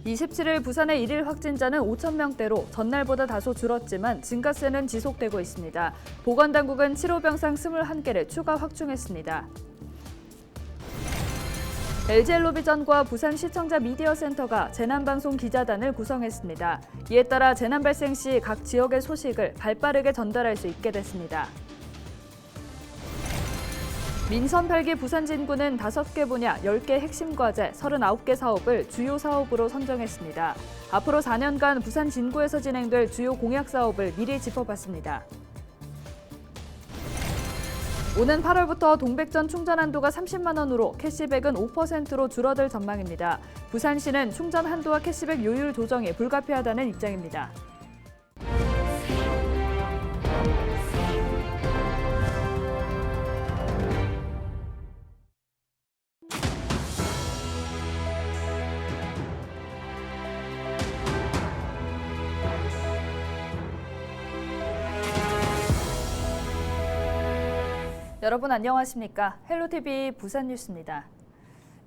27일 부산의 일일 확진자는 5,000명대로 전날보다 다소 줄었지만 증가세는 지속되고 있습니다. 보건당국은 치료병상 21개를 추가 확충했습니다. LG엘로비전과 부산시청자 미디어센터가 재난방송 기자단을 구성했습니다. 이에 따라 재난 발생 시 각 지역의 소식을 발빠르게 전달할 수 있게 됐습니다. 민선 8기 부산진구는 5개 분야 10개 핵심 과제 39개 사업을 주요 사업으로 선정했습니다. 앞으로 4년간 부산진구에서 진행될 주요 공약 사업을 미리 짚어봤습니다. 오는 8월부터 동백전 충전 한도가 30만 원으로 캐시백은 5%로 줄어들 전망입니다. 부산시는 충전 한도와 캐시백 요율 조정이 불가피하다는 입장입니다. 여러분 안녕하십니까? 헬로티비 부산 뉴스입니다.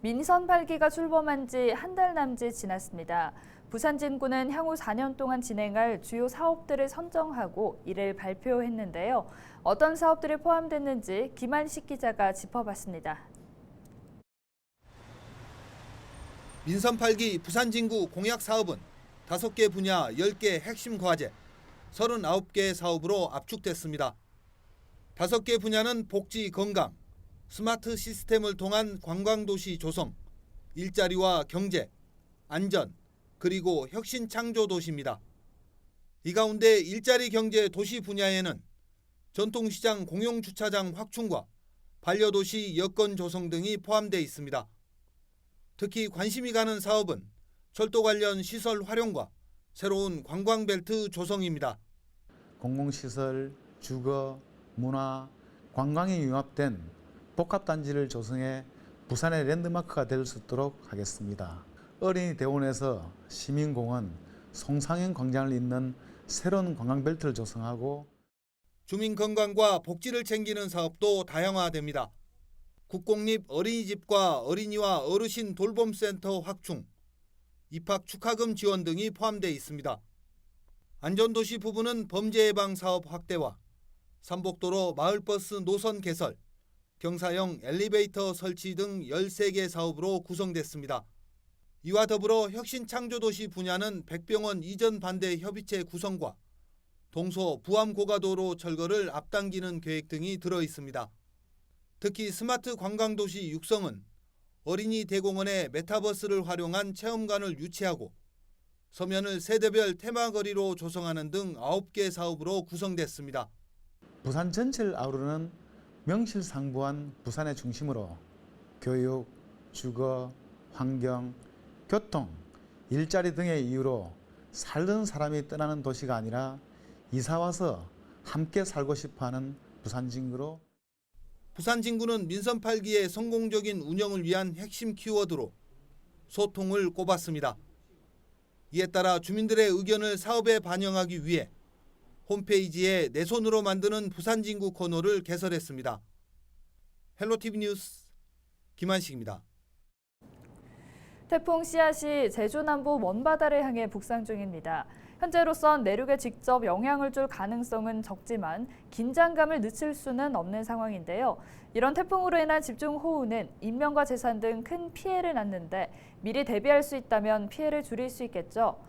민선 8기가 출범한 지 한 달 남짓 지났습니다. 부산진구는 향후 4년 동안 진행할 주요 사업들을 선정하고 이를 발표했는데요. 어떤 사업들이 포함됐는지 김한식 기자가 짚어봤습니다. 민선 8기 부산진구 공약 사업은 5개 분야 10개 핵심 과제 39개 사업으로 압축됐습니다. 5개 분야는 복지, 건강, 스마트 시스템을 통한 관광도시 조성, 일자리와 경제, 안전, 그리고 혁신 창조 도시입니다. 이 가운데 일자리 경제 도시 분야에는 전통시장 공용주차장 확충과 반려도시 여건 조성 등이 포함되어 있습니다. 특히 관심이 가는 사업은 철도 관련 시설 활용과 새로운 관광벨트 조성입니다. 공공시설, 주거, 문화, 관광이 융합된 복합단지를 조성해 부산의 랜드마크가 될 수 있도록 하겠습니다. 어린이 대원에서 시민공원, 송상현 광장을 잇는 새로운 관광벨트를 조성하고 주민 건강과 복지를 챙기는 사업도 다양화됩니다. 국공립 어린이집과 어린이와 어르신 돌봄센터 확충, 입학 축하금 지원 등이 포함되어 있습니다. 안전도시 부분은 범죄 예방 사업 확대와 삼복도로 마을버스 노선 개설, 경사형 엘리베이터 설치 등 13개 사업으로 구성됐습니다. 이와 더불어 혁신창조도시 분야는 백병원 이전 반대 협의체 구성과 동서 부암고가도로 철거를 앞당기는 계획 등이 들어 있습니다. 특히 스마트 관광도시 육성은 어린이 대공원에 메타버스를 활용한 체험관을 유치하고 서면을 세대별 테마거리로 조성하는 등 9개 사업으로 구성됐습니다. 부산 전체를 아우르는 명실상부한 부산의 중심으로 교육, 주거, 환경, 교통, 일자리 등의 이유로 살던 사람이 떠나는 도시가 아니라 이사와서 함께 살고 싶어하는 부산진구로 부산진구는 민선 8기의 성공적인 운영을 위한 핵심 키워드로 소통을 꼽았습니다. 이에 따라 주민들의 의견을 사업에 반영하기 위해 홈페이지에 내 손으로 만드는 부산진구 코너를 개설했습니다. 헬로티비 뉴스 김한식입니다. 태풍 씨앗이 제주 남부 먼바다를 향해 북상 중입니다. 현재로선 내륙에 직접 영향을 줄 가능성은 적지만 긴장감을 늦출 수는 없는 상황인데요. 이런 태풍으로 인한 집중호우는 인명과 재산 등 큰 피해를 낳는데 미리 대비할 수 있다면 피해를 줄일 수 있겠죠.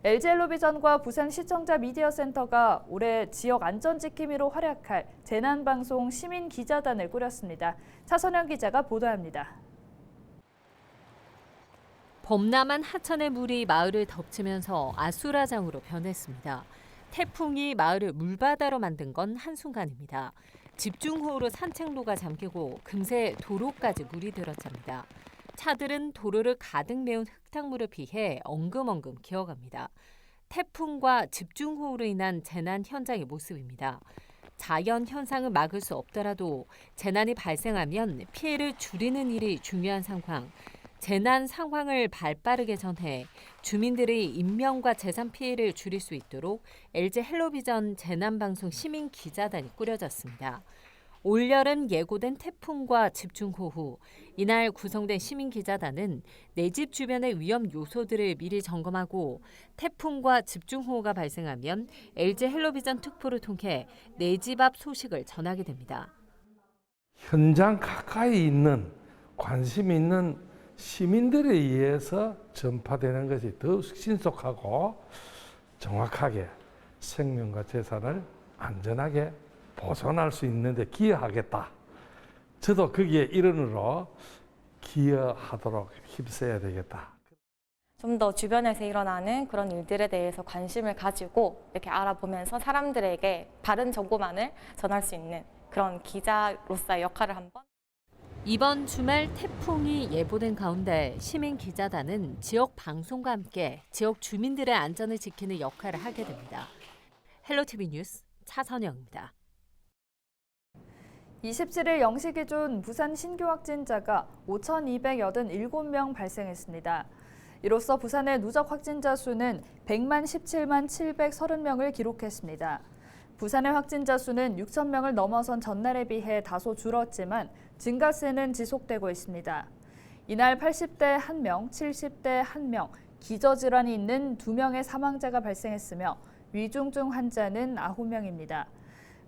LG엘로비전과 부산시청자 미디어센터가 올해 지역 안전지킴이로 활약할 재난방송 시민기자단을 꾸렸습니다. 차선영 기자가 보도합니다. 범람한 하천의 물이 마을을 덮치면서 아수라장으로 변했습니다. 태풍이 마을을 물바다로 만든 건 한순간입니다. 집중호우로 산책로가 잠기고 금세 도로까지 물이 들어찹니다. 차들은 도로를 가득 메운 흙탕물을 피해 엉금엉금 기어갑니다. 태풍과 집중호우로 인한 재난 현장의 모습입니다. 자연 현상을 막을 수 없더라도 재난이 발생하면 피해를 줄이는 일이 중요한 상황. 재난 상황을 발빠르게 전해 주민들의 인명과 재산 피해를 줄일 수 있도록 LG 헬로비전 재난방송 시민기자단이 꾸려졌습니다. 올여름 예고된 태풍과 집중호우, 이날 구성된 시민기자단은 내 집 주변의 위험 요소들을 미리 점검하고 태풍과 집중호우가 발생하면 LG 헬로비전 특보를 통해 내 집 앞 소식을 전하게 됩니다. 현장 가까이 있는 관심 있는 시민들에 의해서 전파되는 것이 더 신속하고 정확하게 생명과 재산을 안전하게 보존할 수 있는데 기여하겠다. 저도 거기에 일원으로 기여하도록 힘써야 되겠다. 좀 더 주변에서 일어나는 그런 일들에 대해서 관심을 가지고 이렇게 알아보면서 사람들에게 바른 정보만을 전할 수 있는 그런 기자로서의 역할을 한번. 이번 주말 태풍이 예보된 가운데 시민기자단은 지역 방송과 함께 지역 주민들의 안전을 지키는 역할을 하게 됩니다. 헬로티비 뉴스 차선영입니다. 27일 0시 기준 부산 신규 확진자가 5,287명 발생했습니다. 이로써 부산의 누적 확진자 수는 100만 17만 730명을 기록했습니다. 부산의 확진자 수는 6,000명을 넘어선 전날에 비해 다소 줄었지만 증가세는 지속되고 있습니다. 이날 80대 1명, 70대 1명, 기저질환이 있는 2명의 사망자가 발생했으며 위중증 환자는 9명입니다.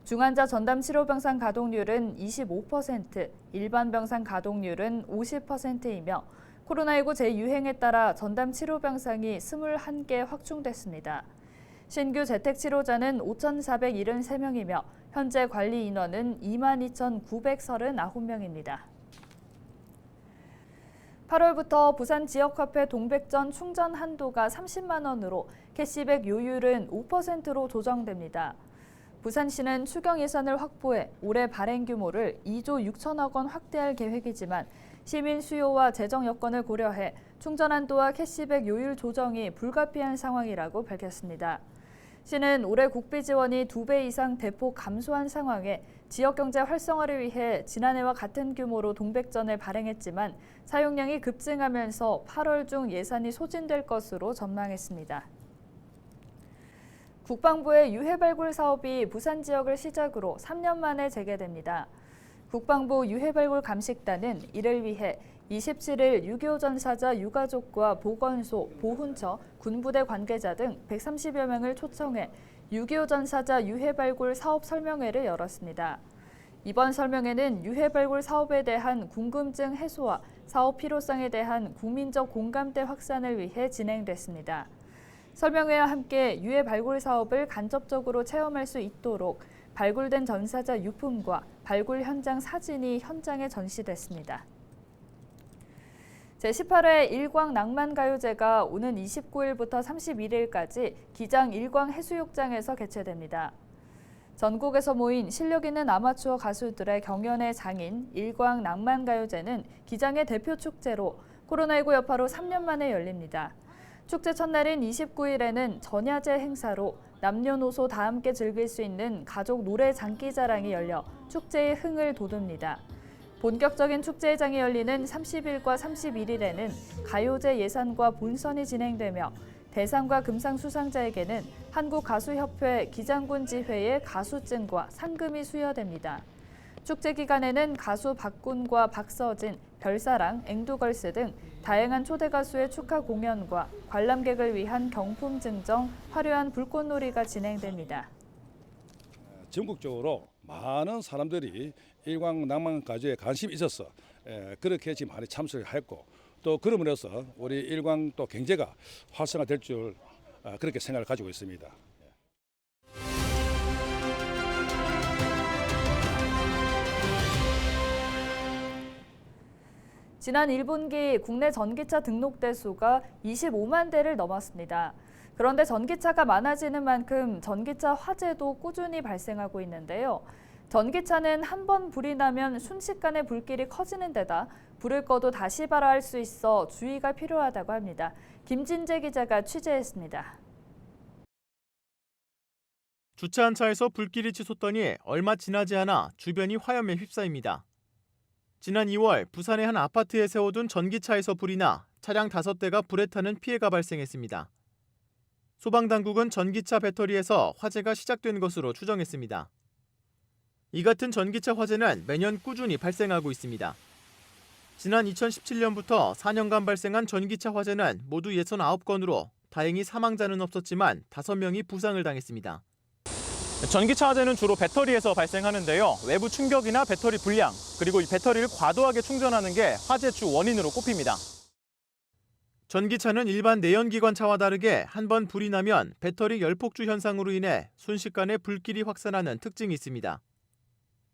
중환자 전담 치료병상 가동률은 25%, 일반 병상 가동률은 50%이며 코로나19 재유행에 따라 전담 치료병상이 21개 확충됐습니다. 신규 재택치료자는 5,473명이며 현재 관리 인원은 22,939명입니다. 8월부터 부산 지역화폐 동백전 충전 한도가 30만 원으로 캐시백 요율은 5%로 조정됩니다. 부산시는 추경 예산을 확보해 올해 발행 규모를 2조 6천억 원 확대할 계획이지만 시민 수요와 재정 여건을 고려해 충전 한도와 캐시백 요율 조정이 불가피한 상황이라고 밝혔습니다. 시는 올해 국비 지원이 2배 이상 대폭 감소한 상황에 지역 경제 활성화를 위해 지난해와 같은 규모로 동백전을 발행했지만 사용량이 급증하면서 8월 중 예산이 소진될 것으로 전망했습니다. 국방부의 유해 발굴 사업이 부산 지역을 시작으로 3년 만에 재개됩니다. 국방부 유해 발굴 감식단은 이를 위해 27일 6.25 전사자 유가족과 보건소, 보훈처, 군부대 관계자 등 130여 명을 초청해 6.25 전사자 유해 발굴 사업 설명회를 열었습니다. 이번 설명회는 유해 발굴 사업에 대한 궁금증 해소와 사업 필요성에 대한 국민적 공감대 확산을 위해 진행됐습니다. 설명회와 함께 유해 발굴 사업을 간접적으로 체험할 수 있도록 발굴된 전사자 유품과 발굴 현장 사진이 현장에 전시됐습니다. 제18회 일광 낭만가요제가 오는 29일부터 31일까지 기장 일광해수욕장에서 개최됩니다. 전국에서 모인 실력 있는 아마추어 가수들의 경연의 장인 일광 낭만가요제는 기장의 대표 축제로 코로나19 여파로 3년 만에 열립니다. 축제 첫날인 29일에는 전야제 행사로 남녀노소 다 함께 즐길 수 있는 가족 노래 장기자랑이 열려 축제의 흥을 돋웁니다. 본격적인 축제장이 열리는 30일과 31일에는 가요제 예산과 본선이 진행되며 대상과 금상 수상자에게는 한국가수협회 기장군 지회의 가수증과 상금이 수여됩니다. 축제 기간에는 가수 박군과 박서진, 별사랑, 앵두걸스 등 다양한 초대 가수의 축하 공연과 관람객을 위한 경품 증정, 화려한 불꽃놀이가 진행됩니다. 전국적으로 많은 사람들이 일광 낭만가요제에 관심이 있어서 그렇게 지금 많이 참석을 했고 또 그러므로서 우리 일광 또 경제가 활성화될 줄 그렇게 생각을 가지고 있습니다. 지난 1분기 국내 전기차 등록대 수가 25만 대를 넘었습니다. 그런데 전기차가 많아지는 만큼 전기차 화재도 꾸준히 발생하고 있는데요. 전기차는 한 번 불이 나면 순식간에 불길이 커지는 데다 불을 꺼도 다시 발화할 수 있어 주의가 필요하다고 합니다. 김진재 기자가 취재했습니다. 주차한 차에서 불길이 치솟더니 얼마 지나지 않아 주변이 화염에 휩싸입니다. 지난 2월 부산의 한 아파트에 세워둔 전기차에서 불이 나 차량 5대가 불에 타는 피해가 발생했습니다. 소방당국은 전기차 배터리에서 화재가 시작된 것으로 추정했습니다. 이 같은 전기차 화재는 매년 꾸준히 발생하고 있습니다. 지난 2017년부터 4년간 발생한 전기차 화재는 모두 69건으로 다행히 사망자는 없었지만 5명이 부상을 당했습니다. 전기차 화재는 주로 배터리에서 발생하는데요. 외부 충격이나 배터리 불량, 그리고 이 배터리를 과도하게 충전하는 게 화재 주 원인으로 꼽힙니다. 전기차는 일반 내연기관차와 다르게 한 번 불이 나면 배터리 열폭주 현상으로 인해 순식간에 불길이 확산하는 특징이 있습니다.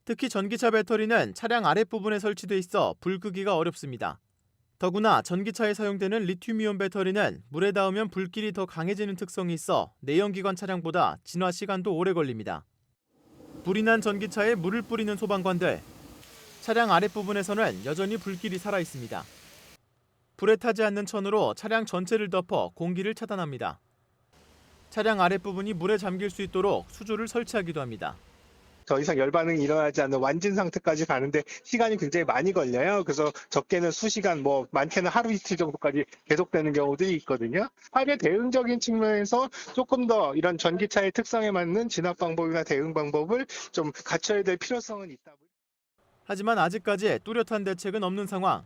특히 전기차 배터리는 차량 아랫부분에 설치돼 있어 불 끄기가 어렵습니다. 더구나 전기차에 사용되는 리튬이온 배터리는 물에 닿으면 불길이 더 강해지는 특성이 있어 내연기관 차량보다 진화 시간도 오래 걸립니다. 불이 난 전기차에 물을 뿌리는 소방관들. 차량 아랫부분에서는 여전히 불길이 살아 있습니다. 불에 타지 않는 천으로 차량 전체를 덮어 공기를 차단합니다. 차량 아랫부분이 물에 잠길 수 있도록 수조를 설치하기도 합니다. 더 이상 열 반응이 일어나지 않는 완진 상태까지 가는데 시간이 굉장히 많이 걸려요. 그래서 적게는 수시간, 많게는 하루 이틀 정도까지 계속되는 경우들이 있거든요. 화재 대응적인 측면에서 조금 더 이런 전기차의 특성에 맞는 진압 방법이나 대응 방법을 좀 갖춰야 될 필요성은 있다. 하지만 아직까지 뚜렷한 대책은 없는 상황.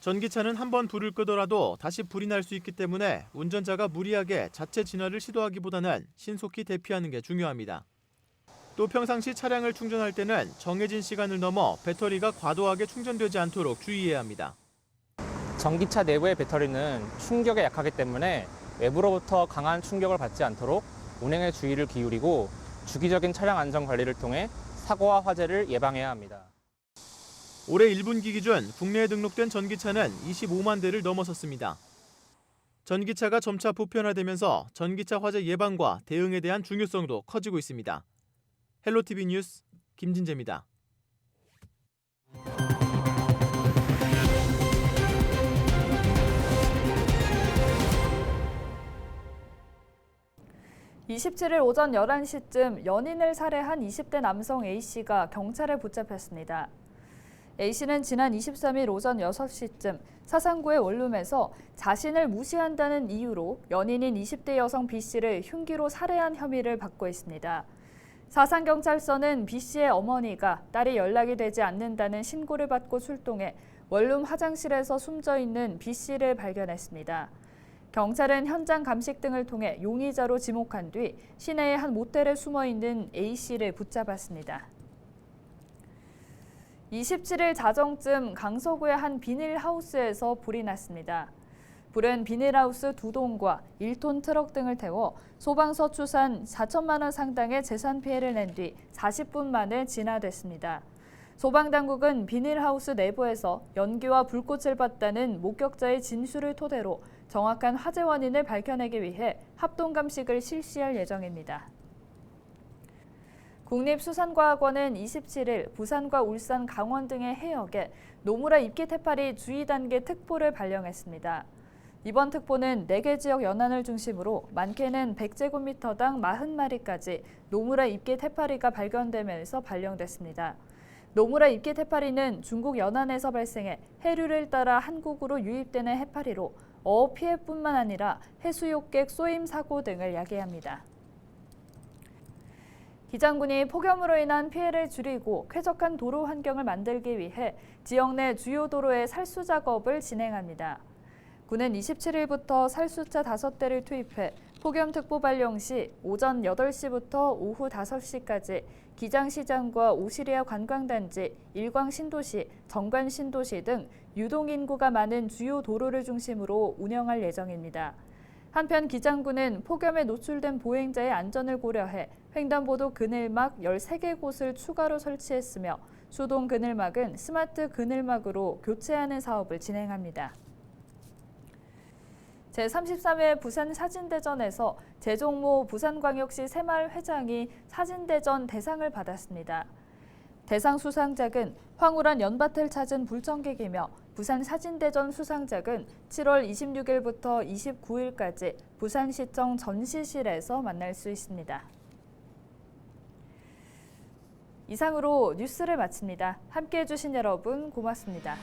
전기차는 한번 불을 끄더라도 다시 불이 날 수 있기 때문에 운전자가 무리하게 자체 진화를 시도하기보다는 신속히 대피하는 게 중요합니다. 또 평상시 차량을 충전할 때는 정해진 시간을 넘어 배터리가 과도하게 충전되지 않도록 주의해야 합니다. 전기차 내부의 배터리는 충격에 약하기 때문에 외부로부터 강한 충격을 받지 않도록 운행에 주의를 기울이고 주기적인 차량 안전 관리를 통해 사고와 화재를 예방해야 합니다. 올해 1분기 기준 국내에 등록된 전기차는 25만 대를 넘어섰습니다. 전기차가 점차 보편화되면서 전기차 화재 예방과 대응에 대한 중요성도 커지고 있습니다. 헬로티비 뉴스 김진재입니다. (27일) 오전 11시쯤 연인을 살해한 20대 남성 A씨가 경찰에 붙잡혔습니다. A씨는 지난 23일 오전 6시쯤 사상구의 원룸에서 자신을 무시한다는 이유로 연인인 20대 여성 B씨를 흉기로 살해한 혐의를 받고 있습니다. 사상경찰서는 B씨의 어머니가 딸이 연락이 되지 않는다는 신고를 받고 출동해 원룸 화장실에서 숨져 있는 B씨를 발견했습니다. 경찰은 현장 감식 등을 통해 용의자로 지목한 뒤 시내의 한 모텔에 숨어 있는 A씨를 붙잡았습니다. 27일 자정쯤 강서구의 한 비닐하우스에서 불이 났습니다. 불은 비닐하우스 2동과 1톤 트럭 등을 태워 소방서 추산 4천만 원 상당의 재산 피해를 낸 뒤 40분 만에 진화됐습니다. 소방당국은 비닐하우스 내부에서 연기와 불꽃을 봤다는 목격자의 진술을 토대로 정확한 화재 원인을 밝혀내기 위해 합동감식을 실시할 예정입니다. 국립수산과학원은 27일 부산과 울산, 강원 등의 해역에 노무라 입기 태파리 주의 단계 특보를 발령했습니다. 이번 특보는 4개 지역 연안을 중심으로 많게는 100제곱미터당 40마리까지 노무라 입기 태파리가 발견되면서 발령됐습니다. 노무라 입기 태파리는 중국 연안에서 발생해 해류를 따라 한국으로 유입되는 해파리로 어업 피해뿐만 아니라 해수욕객 쏘임 사고 등을 야기합니다. 기장군이 폭염으로 인한 피해를 줄이고 쾌적한 도로 환경을 만들기 위해 지역 내 주요 도로의 살수 작업을 진행합니다. 군은 27일부터 살수차 5대를 투입해 폭염특보 발령 시 오전 8시부터 오후 5시까지 기장시장과 오시리아 관광단지, 일광신도시, 정관신도시 등 유동인구가 많은 주요 도로를 중심으로 운영할 예정입니다. 한편 기장군은 폭염에 노출된 보행자의 안전을 고려해 횡단보도 그늘막 13개 곳을 추가로 설치했으며 수동 그늘막은 스마트 그늘막으로 교체하는 사업을 진행합니다. 제33회 부산사진대전에서 재종모 부산광역시 새마을 회장이 사진대전 대상을 받았습니다. 대상 수상작은 황홀한 연밭을 찾은 불청객이며 부산사진대전 수상작은 7월 26일부터 29일까지 부산시청 전시실에서 만날 수 있습니다. 이상으로 뉴스를 마칩니다. 함께해 주신 여러분 고맙습니다.